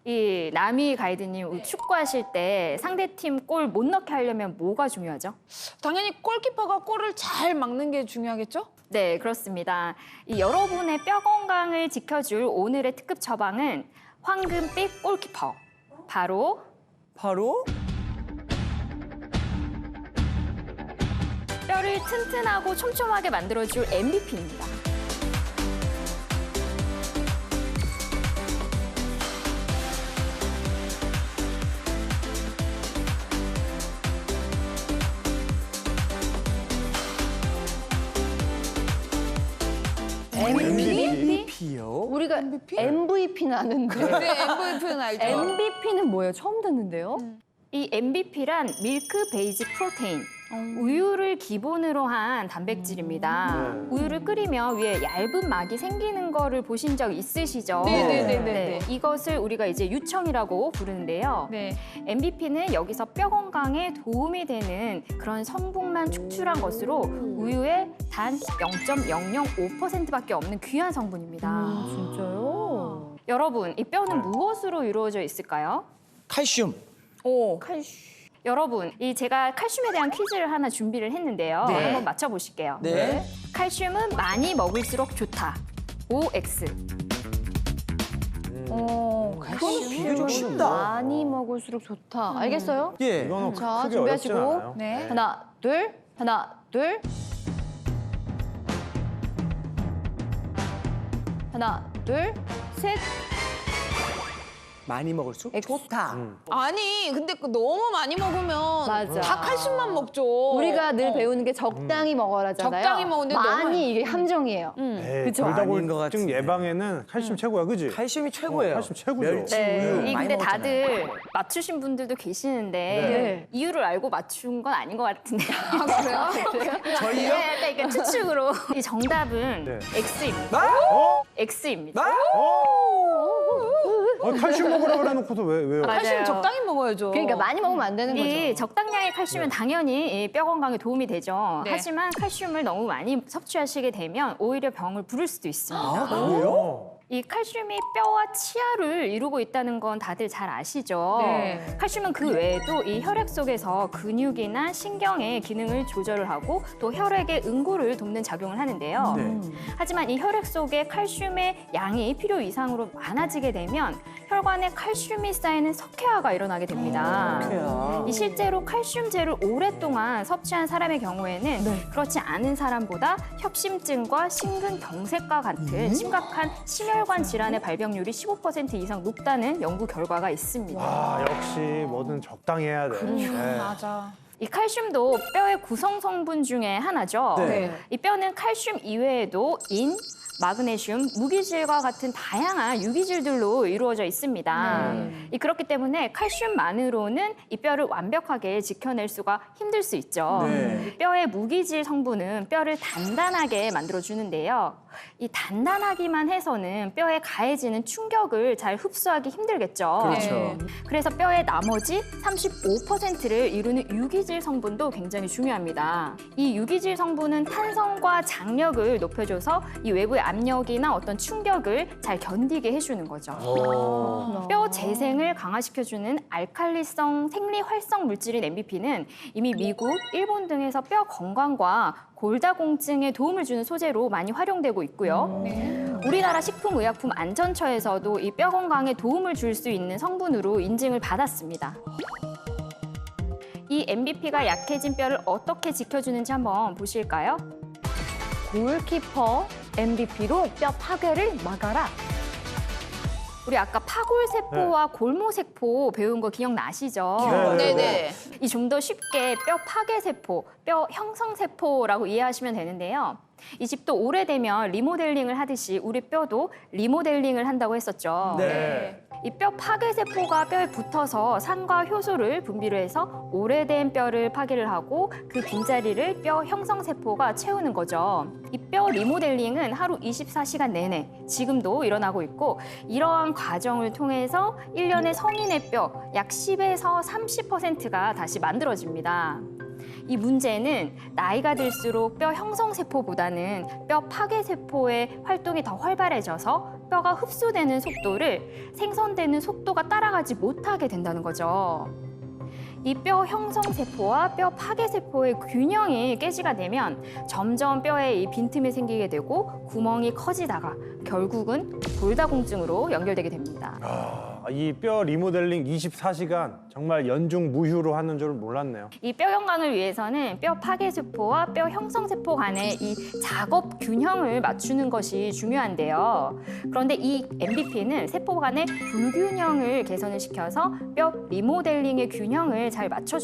이 남희 가이드님 축구하실 때 상대팀 골 못 넣게 하려면 뭐가 중요하죠? 당연히 골키퍼가 골을 잘 막는 게 중요하겠죠? 네, 그렇습니다. 이 여러분의 뼈 건강을 지켜줄 오늘의 특급 처방은 황금빛 골키퍼. 바로 뼈를 튼튼하고 촘촘하게 만들어줄 MVP입니다. MVP요? 우리가 MVP는 아는데 네, MVP는 알죠. MVP는 뭐예요? 처음 듣는데요? 이 MVP란 밀크 베이직 프로테인. 우유를 기본으로 한 단백질입니다. 우유를 끓이면 위에 얇은 막이 생기는 거를 보신 적 있으시죠? 네네네네. 이것을 우리가 이제 유청이라고 부르는데요. 네. MVP는 여기서 뼈 건강에 도움이 되는 그런 성분만 축출한 것으로 우유의 단 0.005%밖에 없는 귀한 성분입니다. 진짜요? 여러분, 이 뼈는 무엇으로 이루어져 있을까요? 칼슘. 여러분, 제가 칼슘에 대한 퀴즈를 하나 준비를 했는데요. 네. 한번 맞춰보실게요. 네. 칼슘은 많이 먹을수록 좋다. OX. 그거는 비교적 쉽다. 많이 먹을수록 좋다. 알겠어요? 예. 이거는 자, 크게 어렵진 준비하시고. 않아요. 네. 하나, 둘, 하나, 둘. 하나, 둘, 셋. 많이 먹을수록 좋다. 아니, 근데 너무 많이 먹으면 맞아. 다 칼슘만 먹죠. 우리가 늘 배우는 게 적당히 먹어라잖아요. 적당히 먹는데 많이 너무- 이게 함정이에요. 에이, 그쵸? 아닌 것 골다공증 같은데. 예방에는 칼슘 최고야, 그지? 칼슘이 최고예요. 칼슘 최고죠. 멸치 네. 우유 이 많이 근데 먹었잖아요. 다들 맞추신 분들도 계시는데 네. 이유를 알고 맞춘 건 아닌 것 같은데. 아, 그래요? 저희요? 네, 약간 이렇게 추측으로. 이 정답은 네. X입니다. 어? X입니다. 칼슘 먹으라 그래놓고서 왜요? 맞아요. 칼슘 적당히 먹어야죠. 그러니까 많이 먹으면 안 되는 이 거죠. 적당량의 칼슘은 당연히 이 뼈 건강에 도움이 되죠. 네. 하지만 칼슘을 너무 많이 섭취하시게 되면 오히려 병을 부를 수도 있습니다. 아, 그래요? 이 칼슘이 뼈와 치아를 이루고 있다는 건 다들 잘 아시죠? 네. 칼슘은 그 외에도 이 혈액 속에서 근육이나 신경의 기능을 조절을 하고 또 혈액의 응고를 돕는 작용을 하는데요. 네. 하지만 이 혈액 속에 칼슘의 양이 필요 이상으로 많아지게 되면 혈관에 칼슘이 쌓이는 석회화가 일어나게 됩니다. 석회화. 이 실제로 칼슘제를 오랫동안 섭취한 사람의 경우에는 그렇지 않은 사람보다 협심증과 심근경색과 같은 심각한 심혈관 질환의 발병률이 15% 이상 높다는 연구 결과가 있습니다. 아, 역시 뭐든 적당히 해야 돼. 네. 맞아. 이 칼슘도 뼈의 구성 성분 중에 하나죠. 네. 이 뼈는 칼슘 이외에도 인, 마그네슘, 무기질과 같은 다양한 유기질들로 이루어져 있습니다. 그렇기 때문에 칼슘만으로는 이 뼈를 완벽하게 지켜낼 수가 힘들 수 있죠. 네. 뼈의 무기질 성분은 뼈를 단단하게 만들어주는데요. 이 단단하기만 해서는 뼈에 가해지는 충격을 잘 흡수하기 힘들겠죠. 그렇죠. 네. 그래서 뼈의 나머지 35%를 이루는 유기질 성분도 굉장히 중요합니다. 이 유기질 성분은 탄성과 장력을 높여줘서 이 외부의 압력이나 어떤 충격을 잘 견디게 해주는 거죠. 뼈 재생을 강화시켜주는 알칼리성 생리 활성 물질인 MVP는 이미 미국, 일본 등에서 뼈 건강과 골다공증에 도움을 주는 소재로 많이 활용되고 있고요. 우리나라 식품의약품안전처에서도 이 뼈 건강에 도움을 줄 수 있는 성분으로 인증을 받았습니다. 이 MVP가 약해진 뼈를 어떻게 지켜주는지 한번 보실까요? 골키퍼 MVP로 뼈 파괴를 막아라. 우리 아까 파골세포와 골모세포 배운 거 기억나시죠? 네네. 이 좀 더 쉽게 뼈 파괴세포, 뼈 형성세포라고 이해하시면 되는데요. 이 집도 오래되면 리모델링을 하듯이 우리 뼈도 리모델링을 한다고 했었죠. 네. 이 뼈 파괴세포가 뼈에 붙어서 산과 효소를 분비를 해서 오래된 뼈를 파괴를 하고 그 빈자리를 뼈 형성세포가 채우는 거죠. 이 뼈 리모델링은 하루 24시간 내내 지금도 일어나고 있고 이러한 과정을 통해서 1년에 성인의 뼈 약 10에서 30%가 다시 만들어집니다. 이 문제는 나이가 들수록 뼈 형성 세포보다는 뼈 파괴 세포의 활동이 더 활발해져서 뼈가 흡수되는 속도를 생성되는 속도가 따라가지 못하게 된다는 거죠. 이 뼈 형성 세포와 뼈 파괴 세포의 균형이 깨지가 되면 점점 뼈에 이 빈틈이 생기게 되고 구멍이 커지다가 결국은 골다공증으로 연결되게 됩니다. 이 뼈 리모델링 24시간 정말 연중 무휴로 하는 줄 몰랐네요. 이 뼈 건강을 위해서는 뼈 파괴 세포와 뼈 형성 세포 간의 이 작업 균형을 맞추는 것이 중요한데요. 그런데 이 MBP는 세포 간의 불균형을 개선을 시켜서 뼈 리모델링의 균형을 잘 맞춰줍니다.